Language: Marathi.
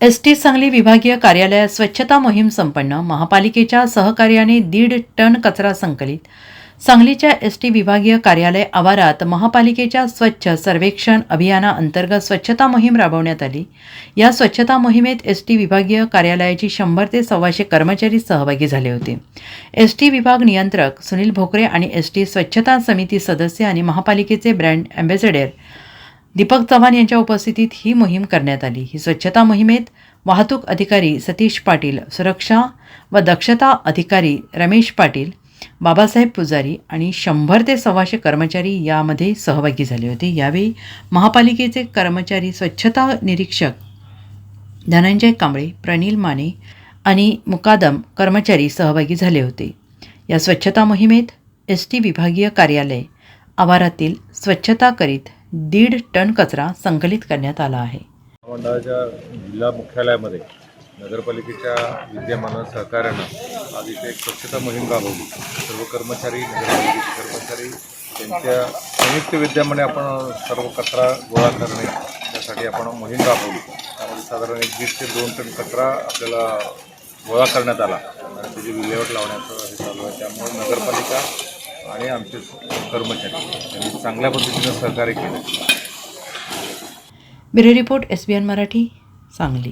एसटी सांगली विभागीय कार्यालयात स्वच्छता मोहीम संपन्न. महापालिकेच्या सहकार्याने 1.5 टन कचरा संकलित. सांगलीच्या एसटी विभागीय कार्यालय आवारात महापालिकेच्या स्वच्छ सर्वेक्षण अभियानाअंतर्गत स्वच्छता मोहीम राबवण्यात आली. या स्वच्छता मोहिमेत एसटी विभागीय कार्यालयाची 100 ते 125 कर्मचारी सहभागी झाले होते. एसटी विभाग नियंत्रक सुनील भोकरे आणि एसटी स्वच्छता समिती सदस्य आणि महापालिकेचे ब्रँड अँबॅसेडर दीपक चव्हाण यांच्या उपस्थितीत ही मोहीम करण्यात आली. ही स्वच्छता मोहिमेत वाहतूक अधिकारी सतीश पाटील, सुरक्षा व दक्षता अधिकारी रमेश पाटील, बाबासाहेब पुजारी आणि 100 ते 125 कर्मचारी यामध्ये सहभागी झाले होते. यावेळी महापालिकेचे कर्मचारी, स्वच्छता निरीक्षक धनंजय कांबळे, प्रनिल माने आणि मुकादम कर्मचारी सहभागी झाले होते. या स्वच्छता मोहिमेत एसटी विभागीय कार्यालय आवारातील स्वच्छता करीत 1.5 टन कचरा संकलित करण्यात आला आहे. मंडळाच्या जिल्हा मुख्यालयामध्ये नगरपालिकेच्या विद्यमान सहकार्यानं आज इथे एक स्वच्छता मोहीम राबवली. सर्व कर्मचारी, नगरपालिकेचे कर्मचारी यांच्या संयुक्त विद्यमाने आपण सर्व कचरा गोळा करणे यासाठी आपण मोहीम राबवली. त्यामध्ये साधारण 1.5 ते 2 टन कचरा आपल्याला गोळा करण्यात आला आणि त्याची विल्हेवाट लावण्याचं हे चालू आहे. त्यामुळे नगरपालिका आणि आमचे कर्मचारी यांनी चांगल्या पद्धतीनं सहकार्य केलं. Bureau report SBN Marathi, Sangli.